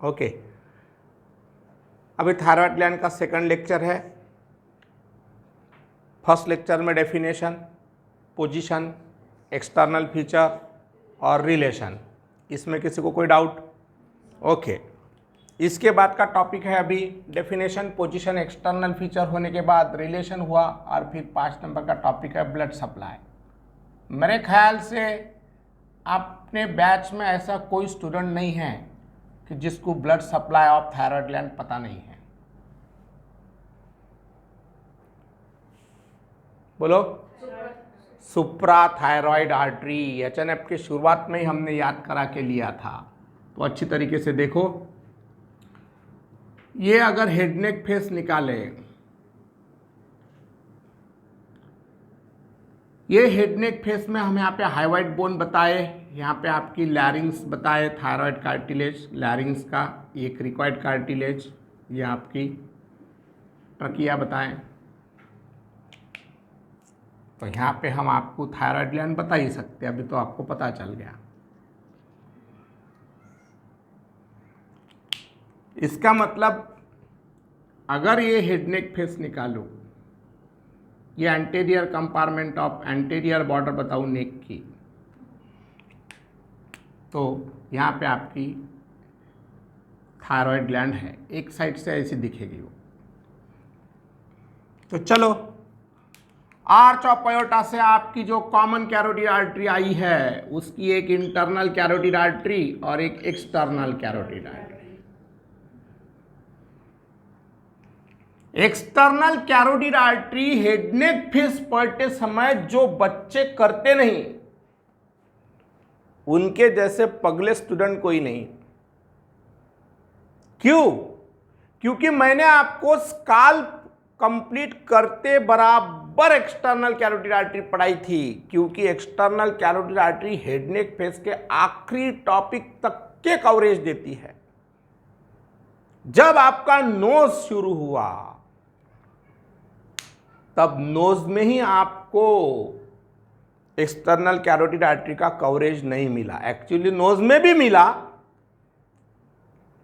Okay, अभी thyroid gland का second lecture है। फर्स्ट लेक्चर में डेफिनेशन, पोजीशन, एक्सटर्नल फीचर और रिलेशन। इसमें किसी को कोई डाउट? ओके, इसके बाद का टॉपिक है अभी डेफिनेशन, पोजीशन, एक्सटर्नल फीचर होने के बाद रिलेशन हुआ, और फिर 5 नंबर का टॉपिक है ब्लड सप्लाई। मेरे ख्याल से अपने बैच में ऐसा कोई स्टूडेंट नहीं है कि जिसको blood supply of thyroid gland पता नहीं है। बोलो। सुप्रा थायराइड आर्टरी, एचएनएफ की शुरुआत में ही हमने याद करा के लिया था, तो अच्छी तरीके से देखो। ये अगर हेड नेक फेस निकाले, ये हेड नेक फेस में हम यहाँ पे हाइवाइड बोन बताए, यहाँ पे आपकी लैरिंग्स बताए, थायराइड कार्टिलेज लैरिंग्स का, ये क्रिकॉइड कार्टिलेज, ये आपकी ट्रकिया बताएं। तो यहाँ पे हम आपको थायराइड ग्लैंड बता ही सकते हैं, अभी तो आपको पता चल गया। इसका मतलब अगर ये हेड नेक फेस निकालो, ये anterior compartment of anterior border बताऊं नेक की, तो यहाँ पे आपकी थायराइड ग्लैंड है, एक साइड से ऐसी दिखेगी वो। तो चलो, आर्च ऑफ अयोर्टा से आपकी जो कॉमन कैरोटिड आर्टरी आई है, उसकी एक इंटरनल कैरोटिड आर्टरी और एक external carotid artery. External carotid artery head neck face पढ़ते समय जो बच्चे करते नहीं, उनके जैसे पगले स्टूडेंट कोई नहीं। क्यों? क्योंकि मैंने आपको स्काल्प कंप्लीट करते बराबर एक्सटर्नल कैरोटिड आर्टरी पढ़ाई थी, क्योंकि external carotid artery head neck face के आखिरी टॉपिक तक के कवरेज देती है। जब आपका नोज शुरू हुआ, तब नोज में ही आपको एक्सटर्नल कैरोटिड आर्टरी का कवरेज नहीं मिला। एक्चुअली नोज में भी मिला,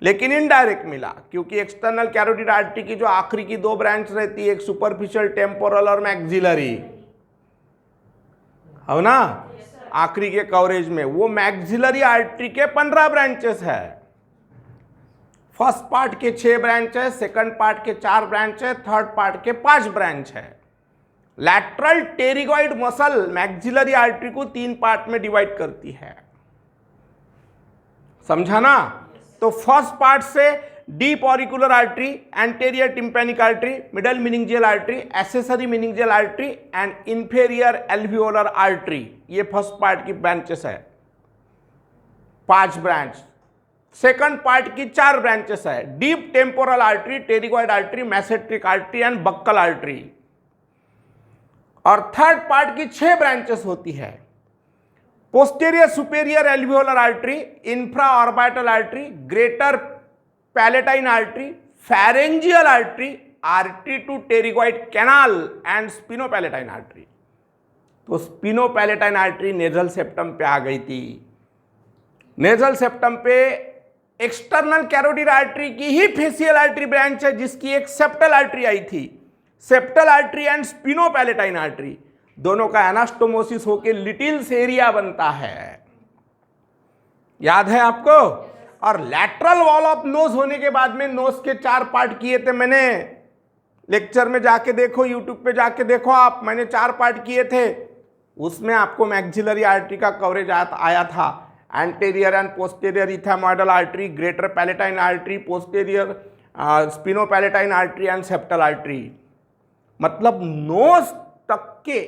लेकिन इनडायरेक्ट मिला, क्योंकि एक्सटर्नल कैरोटिड आर्टरी की जो आखिरी की 2 ब्रांच रहती है, एक सुपरफिशियल टेम्पोरल और मैक्सिलरी, हो ना, आखिरी के कवरेज में। वो मैक्सिलरी आर्टरी के 15 ब्रांचेस है। फर्स्ट पार्ट के 6 ब्रांच है, सेकंड पार्ट के 4 ब्रांच है, थर्ड पार्ट के 5 ब्रांच है। Lateral pterygoid muscle maxillary artery को 3 पार्ट में डिवाइड करती है, समझा ना? तो फर्स्ट पार्ट से deep auricular artery, anterior tympanic artery, middle meningeal artery, accessory meningeal artery and inferior alveolar artery, ये फर्स्ट पार्ट की ब्रांचेस है, 5 ब्रांच। सेकंड पार्ट की 4 ब्रांचेस है, deep temporal artery, pterygoid artery, masseteric artery and buccal artery. और third part की 6 branches होती है, posterior superior alveolar artery, infra orbital artery, greater palatine artery, pharyngeal artery, artery to pterygoid canal and sphenopalatine artery. तो sphenopalatine artery nasal septum पे आ गई थी। Nasal septum पे एक्सटर्नल कैरोटिड आर्टरी की ही फेसियल आर्टरी ब्रांच है, जिसकी एक सेप्टल आर्टरी आई थी। Septal artery and sphenopalatine artery दोनों का एनास्टोमोसिस होकर लिटिल्स एरिया बनता है, याद है आपको? और लैटरल वॉल ऑफ नोज होने के बाद में नोज के 4 पार्ट किए थे मैंने, लेक्चर में जाके देखो, यूट्यूब पे जाके देखो आप, मैंने 4 पार्ट किए थे। उसमें आपको मैक्सिलरी आर्टरी का कवरेज आया था, anterior and posterior ethmoidal artery, greater palatine artery, posterior sphenopalatine artery and septal artery. मतलब नोज तक के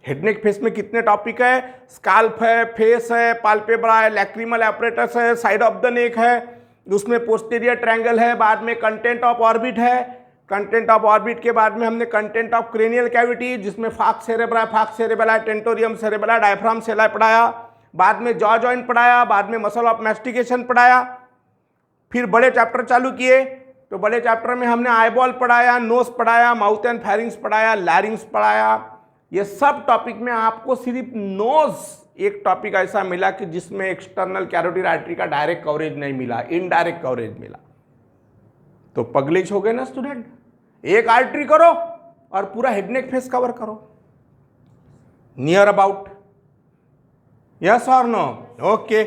हेड नेक फेस में कितने टॉपिक है? स्काल्प है, फेस है, पाल्पेब्रा है, लैक्रिमल एपरेटस है, साइड ऑफ द नेक है, उसमें पोस्टीरियर ट्रायंगल है, बाद में कंटेंट ऑफ ऑर्बिट है। कंटेंट ऑफ ऑर्बिट के बाद में हमने कंटेंट ऑफ क्रेनियल कैविटी, जिसमें फाक सेरेब्रा, फाक सेरेबेला, टेंटोरियम सेरेबेला, डायफ्राम सेला पढ़ाया, बाद में जॉ जॉइंट पढ़ाया, बाद में मसल ऑफ मैस्टिकेशन पढ़ाया। फिर बड़े चैप्टर चालू किए, तो बड़े चैप्टर में हमने आईबॉल पढ़ाया, नोज पढ़ाया, माउथ एंड फेरिंग्स पढ़ाया, लैरिंग्स पढ़ाया, ये सब टॉपिक में आपको सिर्फ नोज एक टॉपिक ऐसा मिला कि जिसमें एक्सटर्नल कैरोटिड आर्टरी का डायरेक्ट कवरेज नहीं मिला, इनडायरेक्ट कवरेज मिला। तो पगलिश हो गए ना स्टूडेंट। एक आर्टरी करो और पूरा हेड नेक फेस कवर करो, नियर अबाउट, यस और नो? ओके।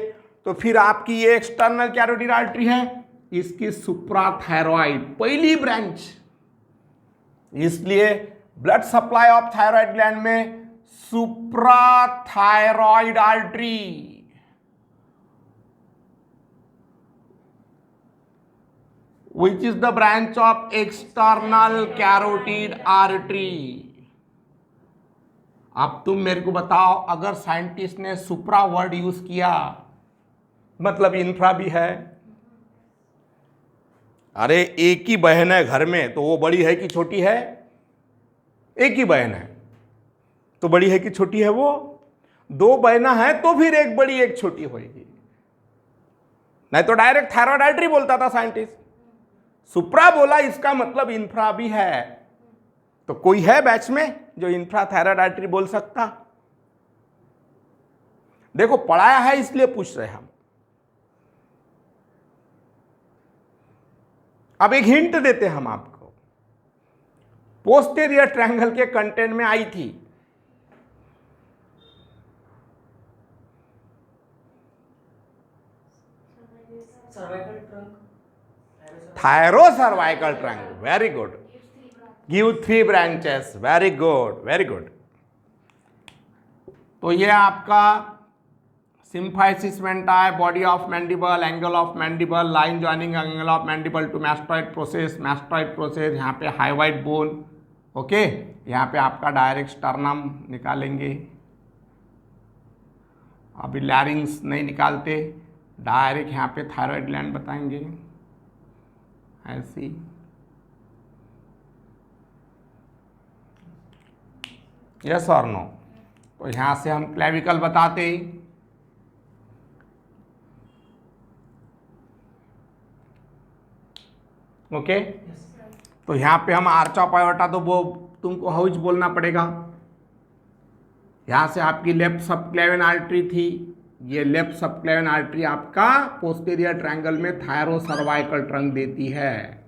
तो फिर आपकी ये एक्सटर्नल कैरोटिड आर्टरी है, इसकी सुप्राथायरॉइड पहली ब्रांच, इसलिए blood supply of thyroid gland में सुप्राथायरॉइड artery, which is the branch of external carotid artery। अब तुम मेरे को बताओ, अगर साइंटिस्ट ने सुप्रा वर्ड यूज किया मतलब इंफ्रा भी है। अरे एक ही बहन है घर में, तो वो बड़ी है कि छोटी है? एक ही बहन है तो बड़ी है कि छोटी है? वो दो बहना है तो फिर एक बड़ी एक छोटी होगी, नहीं तो डायरेक्ट थायराइड आर्टरी बोलता था साइंटिस्ट। सुप्रा बोला, इसका मतलब इंफ्रा भी है। तो कोई है बैच में जो इंफ्रा थायराइड आर्टरी बोल सकता? देखो पढ़ाया है इसलिए पूछ रहे हम। अब एक हिंट देते हम आपको, पोस्टेरियर ट्रायंगल के कंटेंट में आई थी thyrocervical triangle. Very good, give 3 branches, very good very good. तो ये आपका सिम्फाइसिस मेंटा है, body of mandible, angle of mandible, line joining angle of mandible to mastoid process, mastoid process, यहाँ पे हाइवाइड बोन। ओके, यहाँ पे आपका direct sternum निकालेंगे। अभी लैरिंग्स नहीं निकालते, डायरेक्ट यहाँ पे थायराइड ग्लैंड बताएंगे ऐसी। यस और नो? तो यहाँ से हम क्लेविकल बताते। ओके, तो यहाँ पे हम आर्च ऑफ आयोटा, तो वो तुमको हाउच बोलना पड़ेगा। यहाँ से आपकी लेफ्ट सबक्लेवियन आर्टरी थी, ये लेफ्ट सबक्लेवियन आर्टरी आपका पोस्टेरियर ट्रायंगल में थायरोसर्वाइकल ट्रंक देती है,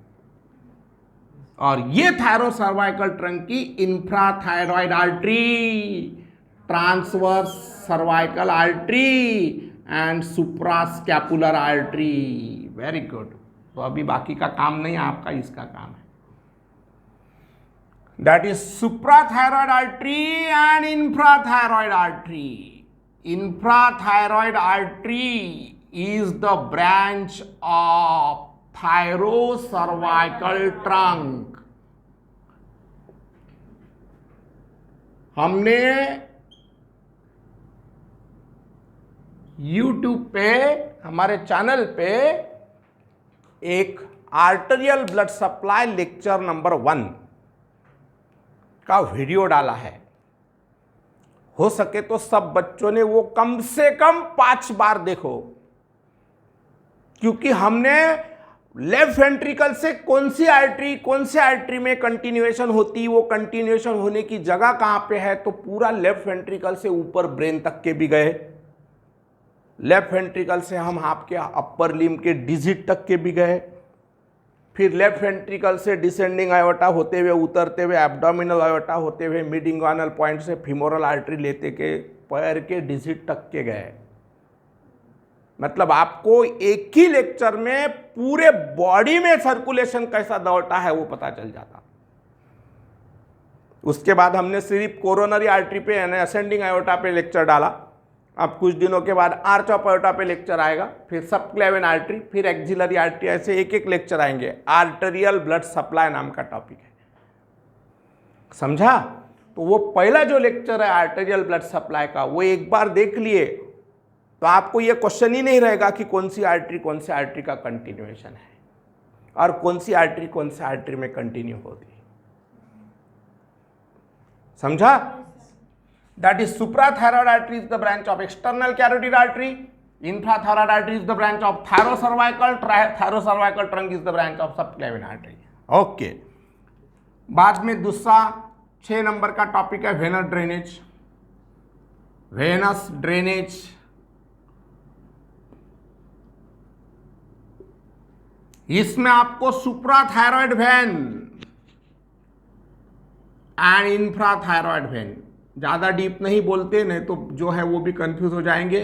और ये थायरोसर्वाइकल ट्रंक की infrathyroid artery, transverse cervical artery and suprascapular artery. Very good. तो अभी बाकी का काम नहीं, आपका इसका काम है। That is suprathyroid artery and infrathyroid artery. Infrathyroid artery is the branch of thyrocervical trunk. हमने YouTube पे, हमारे चैनल पे एक arterial blood supply lecture number 1 का वीडियो डाला है। हो सके तो सब बच्चों ने वो कम से कम 5 बार देखो, क्योंकि हमने लेफ्ट वेंट्रिकल से कौन सी आर्टरी में कंटिन्यूएशन होती, वो कंटिन्यूएशन होने की जगह कहां पे है, तो पूरा लेफ्ट वेंट्रिकल से ऊपर ब्रेन तक के भी गए, लेफ्ट वेंट्रिकल से हम आपके अपर लिम्ब के डिजिट तक के भी गए, फिर लेफ्ट वेंट्रिकल से डिसेंडिंग आयोटा होते हुए उतरते हुए एब्डोमिनल आयोटा होते हुए मिड इंग्वानल पॉइंट से फीमोरल आर्टरी लेते के पैर के डिजिट तक के गए। मतलब आपको एक ही लेक्चर में पूरे बॉडी में सर्कुलेशन कैसा दौड़ता है वो पता चल जाता। उसके बाद हमने सिर्फ कोरोनरी आर्टरी पे यानी असेंडिंग आयोटा पे लेक्चर डाला। अब कुछ दिनों के बाद आर्च ऑफ आयोटा पे लेक्चर आएगा, फिर सबक्लेवियन आर्टरी, फिर एक्सिलरी आर्टरी, ऐसे एक एक लेक्चर आएंगे। आर्टेरियल ब्लड सप्लाई नाम का टॉपिक है, समझा? तो वो पहला जो लेक्चर है आर्टेरियल ब्लड सप्लाई का, वो एक बार देख लिए तो आपको ये क्वेश्चन ही नहीं रहेगा कि कौन सी आर्टरी का कंटिन्यूएशन है और कौन सी आर्टरी में कंटिन्यू होती है। समझा? That is suprathyroid artery is the branch of external carotid artery. Infrathyroid artery is the branch of thyrocervical. Thyrocervical trunk is the branch of subclavian artery. Okay. बाद में दूसरा 6 नंबर का टॉपिक है venous drainage. Venous drainage इसमें आपको सुप्राथायरॉयड when and इंफ्राथायरॉयड when, ज्यादा deep नहीं बोलते, नहीं तो जो है वो भी कंफ्यूज हो जाएंगे,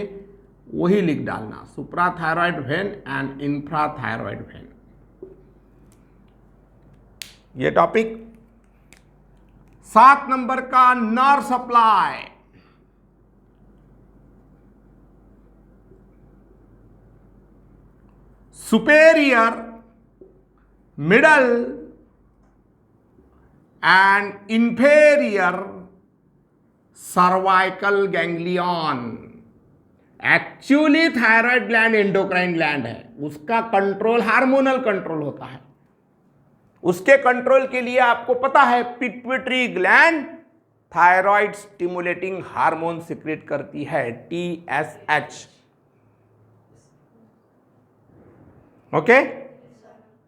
वही लिख डालना, सुप्राथायरॉयड वेन एंड इंफ्राथायरॉयड वेन। ये टॉपिक। 7 नंबर का nerve supply. Superior, middle and inferior cervical ganglion. Actually thyroid gland endocrine gland है, उसका कंट्रोल हार्मोनल कंट्रोल होता है। उसके कंट्रोल के लिए आपको पता है pituitary gland thyroid stimulating hormone secrete करती है, TSH। ओके।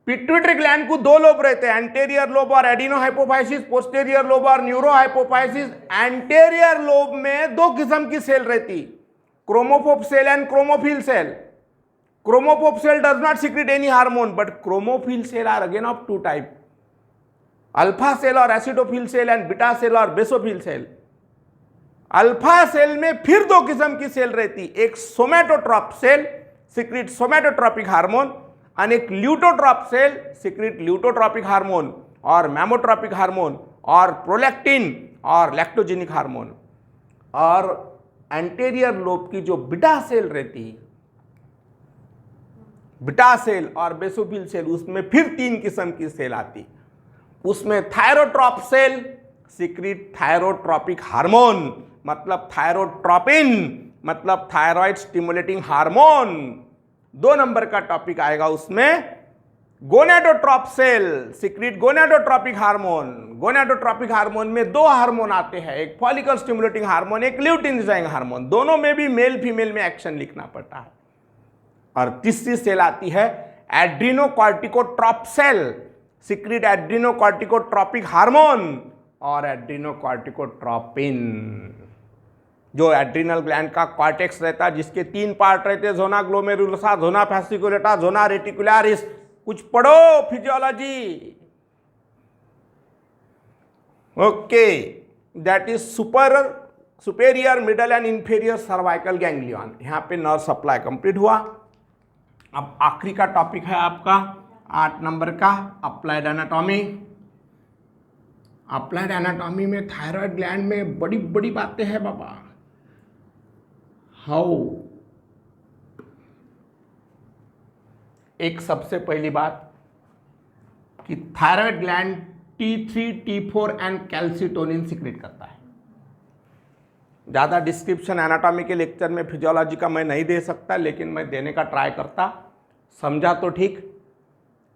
पिट्यूटरी ग्लैंड को 2 लोब रहते हैं, एंटेरियर लोब और एडिनो हाइपोफाइसिस, पोस्टेरियर लोब और न्यूरो हाइपोफाइसिस। एंटेरियर लोब में 2 किस्म की सेल रहती, chromophobe cell and chromophil cell. Chromophobe cell does not secrete any hormone, but chromophil cell are again of 2 type, alpha cell और acidophil cell and beta cell और basophil cell. Alpha cell में फिर 2 किस्म की cell रहती, एक somatotroph cell secrete somatotropic hormone, और एक luteotroph cell secrete luteotropic hormone और मैमोट्रॉपिक हार्मोन और प्रोलैक्टिन और लैक्टोजेनिक हार्मोन। और एंटेरियर लोब की जो बीटा सेल रहती, बीटा सेल और बेसोफिल सेल, उसमें फिर 3 किस्म की सेल आती। उसमें थायरोट्रॉप सेल सिक्रीट थायरोट्रॉपिक हार्मोन, मतलब थायरोट्रोपिन, मतलब थायराइड स्टिमुलेटिंग हार्मोन। 2 नंबर का टॉपिक आएगा उसमें, गोनेडोट्रॉप cell secrete gonadotropic hormone. Gonadotropic hormone में 2 हार्मोन आते हैं, एक फॉलिकल स्टिमुलेटिंग हार्मोन, एक ल्यूटिनिजाइंग हार्मोन। दोनों में भी मेल फीमेल में एक्शन लिखना पड़ता है। और तीसरी सेल आती है एड्रीनोकॉर्टिकोट्रॉप सेल सिक्रीट एड्रीनोकॉर्टिकोट्रॉपिक हार्मोन और एड्रीनोकॉर्टिकोट्रोपिन। जो एड्रिनल ग्लैंड का कॉर्टेक्स रहता है, जिसके 3 पार्ट रहते हैं, जोना ग्लोमेरुलसा, जोना फैसिकुलेटा, जोना रेटिकुलरिस। कुछ पढ़ो physiology. Okay, that is superior, middle and inferior cervical ganglion. यहां पे नर्व सप्लाई कंप्लीट हुआ। अब आखिरी का टॉपिक है आपका 8 नंबर का अप्लाइड एनाटॉमी। अप्लाइड एनाटॉमी में थायराइड ग्लैंड में बड़ी बड़ी बातें हैं बाबा। हाउ, एक सबसे पहली बात कि thyroid gland T3, T4 and calcitonin secrete करता है। ज़्यादा डिस्क्रिप्शन एनाटॉमी के लेक्चर में फिजियोलॉजी का मैं नहीं दे सकता, लेकिन मैं देने का ट्राई करता। समझा तो ठीक,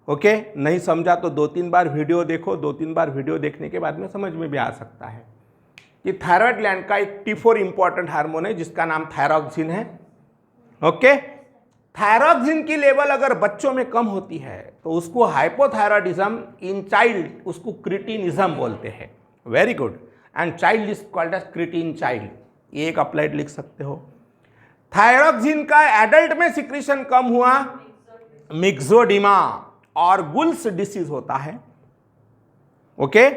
ओके, नहीं समझा तो 2-3 बार वीडियो देखो। 2-3 बार वीडियो देखने के बाद में समझ में भी आ सकता है कि थायराइड ग्लैंड का एक T4 इंपॉर्टेंट हार्मोन है जिसका नाम थायरॉक्सिन है। ओके, थायरॉक्सिन की लेवल अगर बच्चों में कम होती है तो उसको हाइपोथायरॉयडिज्म, इन चाइल्ड उसको क्रिटिनिज्म बोलते हैं। Very good. And child is called as cretin child. ये एक अप्लाइड लिख सकते हो। थायरॉक्सिन का एडल्ट में सिक्रीशन कम हुआ, मिक्सोडिमा और गुल्स डिसीज होता है। ओके,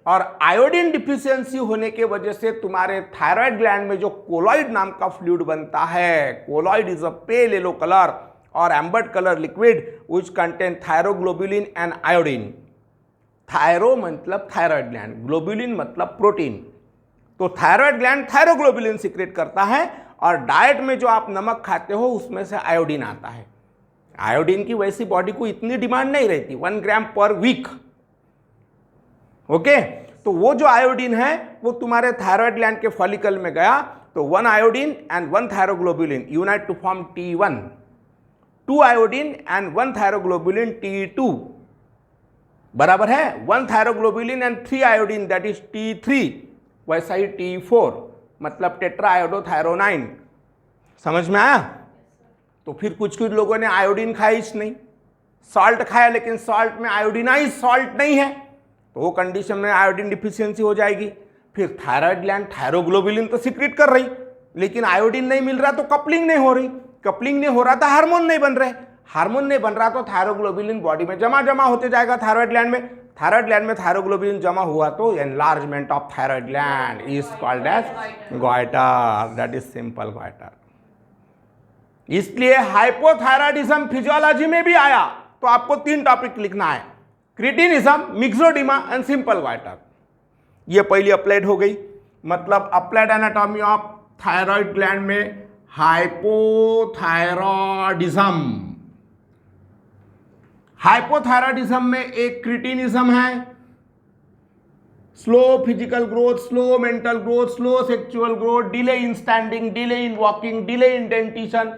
और आयोडीन डिफिशियंसी होने के वजह से तुम्हारे थायराइड ग्लैंड में जो कोलॉइड नाम का फ्लूइड बनता है, colloid is a pale yellow colour और amber colour liquid which contain thyroglobulin and iodine. Thyro मतलब थायराइड ग्लैंड, ग्लोबुलिन मतलब प्रोटीन। तो थायराइड ग्लैंड थायरोग्लोबुलिन सिक्रेट करता है, और डाइट में जो आप नमक खाते हो उसमें से आयोडीन आता है। आयोडीन की वैसी बॉडी को इतनी डिमांड नहीं रहती, 1 ग्राम पर वीक। ओके, तो वो जो आयोडीन है वो तुम्हारे थायराइड ग्लैंड के फॉलिकल में गया, तो 1 iodine and 1 thyroglobulin unite to form T1, 2 iodine and 1 thyroglobulin T2 बराबर है 1 thyroglobulin and 3 iodine that is T3। वैसा ही T4 मतलब टेट्रा आयोडोथायरोनाइन। समझ में आया? तो फिर कुछ लोगों ने आयोडीन खाई नहीं, सॉल्ट खाया, लेकिन सॉल्ट में आयोडीनाइज सॉल्ट नहीं है, तो वो कंडीशन में आयोडीन डिफिशियंसी हो जाएगी। फिर थायराइड ग्लैंड थायरोग्लोबुलिन तो सिक्रीट कर रही, लेकिन आयोडीन नहीं मिल रहा तो कपलिंग नहीं हो रही, कपलिंग नहीं हो रहा तो हार्मोन नहीं बन रहे, हार्मोन नहीं बन रहा तो थायरोग्लोबुलिन बॉडी में जमा होते जाएगा थायराइड ग्लैंड में, थायराइड ग्लैंड में थायरोग्लोबुलिन जमा हुआ तो enlargement of thyroid gland is called as goitre, that is simple goitre. इसलिए हाइपोथायराइडिज्म फिजियोलॉजी में भी आया तो आपको 3 टॉपिक लिखना है, cretinism, myxoedema and simple goitre. ये पहली अप्लाइड हो गई, मतलब applied anatomy of thyroid gland में हाइपोथायरॉयडिज्म। हाइपोथायरॉयडिज्म में एक क्रिटिनिज्म है, slow physical growth, slow mental growth, slow sexual growth, delay in standing, delay in walking, delay in dentition,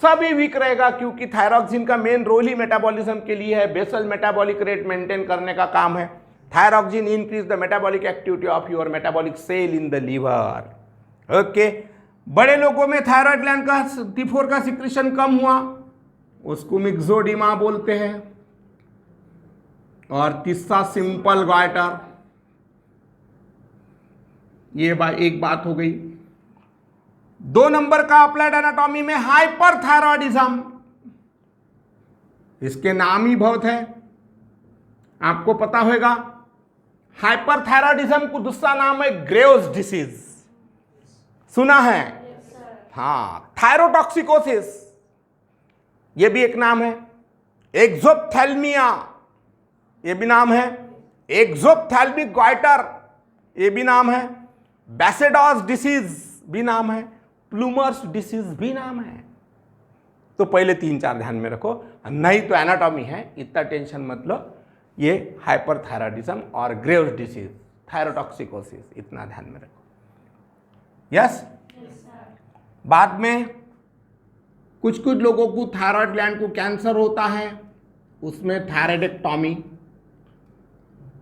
सभी वीक रहेगा क्योंकि थायरॉक्सिन का मेन रोल ही मेटाबॉलिज्म के लिए है, बेसल मेटाबॉलिक रेट मेंटेन करने का काम है। Thyroxine increase the metabolic activity of your metabolic cell in the liver. Okay, बड़े लोगों में थायराइड ग्लैंड का T4 का सिक्रेशन कम हुआ, उसको मिक्सोडिमा बोलते हैं। और तीसरा सिंपल गॉइटर। ये एक बात हो गई। 2 नंबर का अप्लाइड एनाटॉमी में हाइपरथायरॉयडिज्म, इसके नाम ही बहुत है, आपको पता होगा। हाइपरथायरॉयडिज्म को दूसरा नाम है ग्रेव्स डिसीज, सुना है? हाँ, थायरोटॉक्सिकोसिस, ये भी एक नाम है। एक्सोप्थेल्मिया, ये भी नाम है। एक्सोप्थेल्मिक गॉइटर, ये भी नाम है। बैसेडॉस डिसीज भी नाम है। प्लूमर्स डिसीज भी नाम है। तो पहले 3-4 ध्यान में रखो, नहीं तो एनाटॉमी है, इतना टेंशन मत लो। ये हाइपरथायरॉयडिज्म और ग्रेव्स डिसीज, थायरोटॉक्सिकोसिस, इतना ध्यान में रखो। यस? बाद में कुछ लोगों को थायराइड ग्लैंड को कैंसर होता है, उसमें थायराइडेक्टॉमी,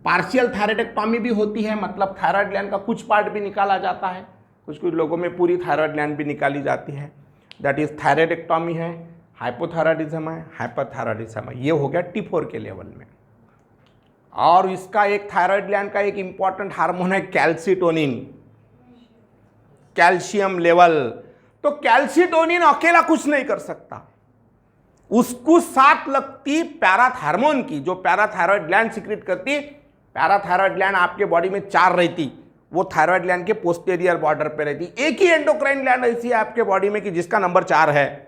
पार्शियल थायराइडेक्टॉमी भी होती है, मतलब थायराइड ग्लैंड का कुछ पार्ट भी निकाला जाता है। कुछ लोगों में पूरी थायराइड ग्लैंड भी निकाली जाती है, दैट इज थायराइडेक्टॉमी है। हाइपोथायरॉयडिज्म है, हाइपरथायरॉयडिज्म है। ये हो गया T4 के लेवल में। और इसका एक थायराइड ग्लैंड का एक इंपॉर्टेंट हार्मोन है कैल्सिटोनिन, कैल्शियम लेवल। तो कैल्सिटोनिन अकेला कुछ नहीं कर सकता, उसको साथ लगती पैराथार्मोन की, जो पैराथायरॉयड ग्लैंड सिक्रेट करती। पैराथायरॉयड ग्लैंड आपके बॉडी में 4 रहती, वो थायराइड ग्लैंड के पोस्टेरियर बॉर्डर पे रहती। एक ही एंडोक्राइन ग्लैंड ऐसी है आपके बॉडी में कि जिसका नंबर 4 है,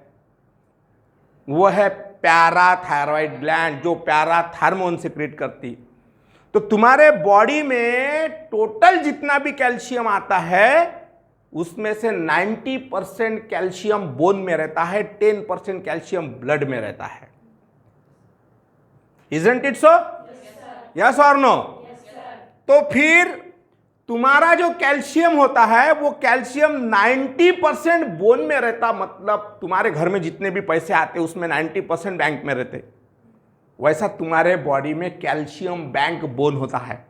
वो है पैराथायरॉयड ग्लैंड, जो पैराथार्मोन सिक्रेट करती। तो तुम्हारे बॉडी में टोटल जितना भी कैल्शियम आता है उसमें से 90% कैल्शियम बोन में रहता है, 10% कैल्शियम ब्लड में रहता है। Isn't it so? Yes or no? तो फिर तुम्हारा जो कैल्शियम होता है वो कैल्शियम 90% बोन में रहता, मतलब तुम्हारे घर में जितने भी पैसे आते उसमें 90% बैंक में रहते। वैसा तुम्हारे बॉडी में कैल्शियम बैंक बोन होता है,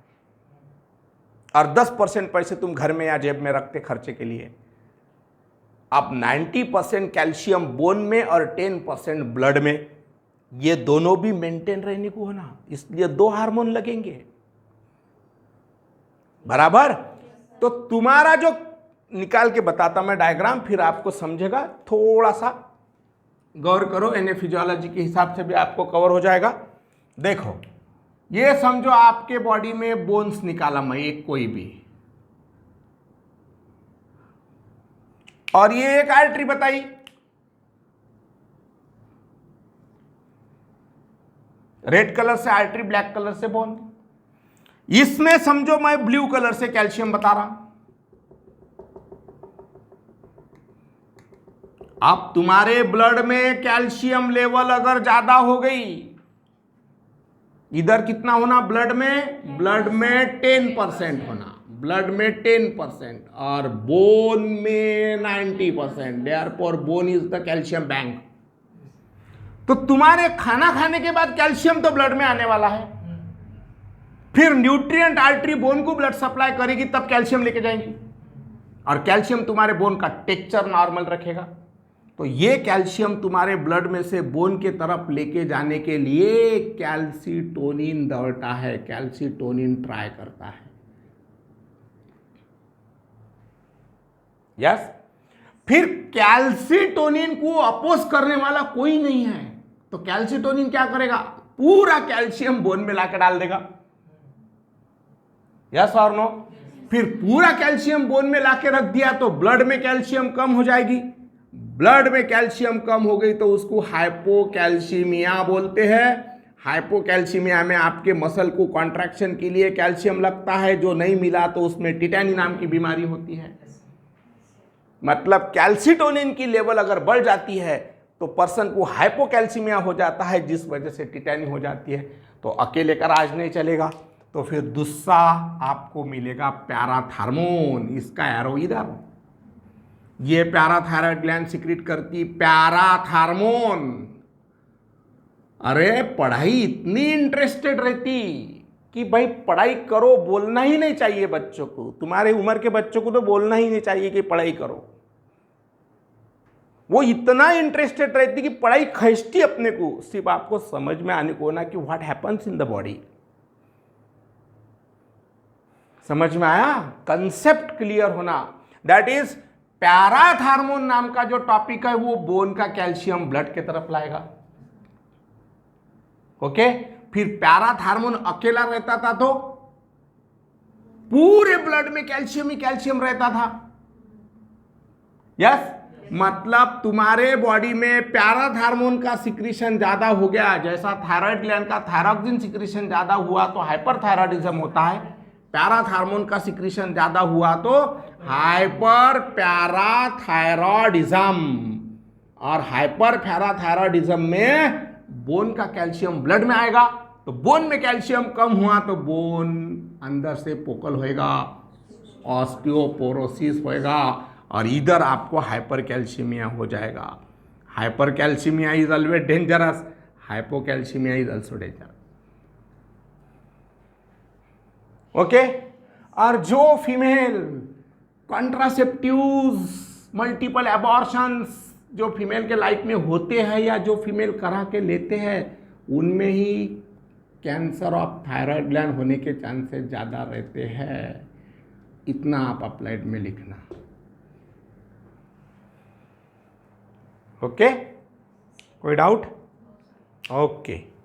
और 10% पैसे तुम घर में या जेब में रखते खर्चे के लिए। अब 90% कैल्शियम बोन में और 10% ब्लड में, ये दोनों भी मेंटेन रहने को होना, इसलिए 2 हार्मोन लगेंगे, बराबर। तो तुम्हारा जो निकाल के बताता मैं डायग्राम, फिर आपको समझेगा। थोड़ा सा गौर करो, एनए फिजियोलॉजी के हिसाब से भी आपको कवर हो जाएगा। देखो, ये समझो आपके बॉडी में बोन्स निकाला मैं एक कोई भी, और ये एक आर्टरी बताई, रेड कलर से आर्टरी, ब्लैक कलर से बोन। इसमें समझो मैं ब्लू कलर से कैल्शियम बता रहा हूं। अब तुम्हारे ब्लड में कैल्शियम लेवल अगर ज्यादा हो गई, इधर कितना होना ब्लड में? ब्लड में 10% होना, ब्लड में 10%, और बोन में 90%। Therefore bone is the calcium bank. तो तुम्हारे खाना खाने के बाद कैल्शियम तो ब्लड में आने वाला है, फिर न्यूट्रिएंट आर्टरी बोन को ब्लड सप्लाई करेगी, तब कैल्शियम लेके जाएंगी, और कैल्शियम तुम्हारे बोन का टेक्सचर नॉर्मल रखेगा। तो ये कैल्शियम तुम्हारे ब्लड में से बोन के तरफ लेके जाने के लिए कैल्सीटोनिन दौड़ता है, कैल्सीटोनिन ट्राई करता है। यस। फिर कैल्सीटोनिन को अपोज करने वाला कोई नहीं है, तो कैल्सीटोनिन क्या करेगा, पूरा कैल्शियम बोन में लाकर डाल देगा। यस और नो। फिर पूरा कैल्शियम बोन में लाके रख दिया तो ब्लड में कैल्शियम कम हो जाएगी। ब्लड में कैल्शियम कम हो गई तो उसको हाइपोकैल्सीमिया बोलते हैं। हाइपोकैल्सीमिया में आपके मसल को कॉन्ट्रैक्शन के लिए कैल्शियम लगता है, जो नहीं मिला तो उसमें टिटैनी नाम की बीमारी होती है। मतलब कैल्सीटोनिन की लेवल अगर बढ़ जाती है तो पर्सन को हाइपोकैल्सीमिया हो जाता है, जिस वजह से टिटैनी हो जाती है। तो अकेले का राज नहीं चलेगा, तो फिर दूसरा आपको मिलेगा पैराथार्मोन। इसका एरो इधर, ये पैराथायरॉयड ग्लैंड सिक्रीट करती पैराथार्मोन। अरे पढ़ाई इतनी इंटरेस्टेड रहती कि भाई पढ़ाई करो, बोलना ही नहीं चाहिए बच्चों को। तुम्हारे उम्र के बच्चों को तो बोलना ही नहीं चाहिए कि पढ़ाई करो। वो इतना इंटरेस्टेड रहती कि पढ़ाई खींचती अपने को, सिर्फ आपको समझ में आने को ना कि what happens in the body. समझ में आया? कंसेप्ट क्लियर होना। दैट इज पैराथार्मोन नाम का जो टॉपिक है वो बोन का कैल्शियम ब्लड के तरफ लाएगा। ओके। फिर पैराथार्मोन अकेला रहता था तो पूरे ब्लड में कैल्शियम ही कैल्शियम रहता था। यस। मतलब तुम्हारे बॉडी में पैराथार्मोन का सिक्रीशन ज्यादा हो गया, जैसा थायराइड ग्लैंड का थायरॉक्सिन सिक्रीशन ज्यादा हुआ तो हाइपरथायरॉयडिज्म होता है, पैराथार्मोन का सिक्रीशन ज्यादा हुआ तो हाइपर पैराथायरॉयडिज्म। और हाइपर पैराथायरॉयडिज्म में बोन का कैल्शियम ब्लड में आएगा, तो बोन में कैल्शियम कम हुआ तो बोन अंदर से पोकल होएगा, ऑस्टियोपोरोसिस होएगा, और इधर आपको हाइपर कैल्शियमिया हो जाएगा। Hyper calcaemia is always dangerous, hypocalcaemia is also dangerous. Okay. और जो फीमेल कॉन्ट्रासेप्टिव्स, मल्टीपल एबॉर्शंस जो फीमेल के लाइफ में होते हैं या जो फीमेल करा के लेते हैं, उनमें ही कैंसर ऑफ थायराइड ग्लैंड होने के चांसेस ज़्यादा रहते हैं। इतना आप अप्लाइड में लिखना। ओके। कोई डाउट? ओके।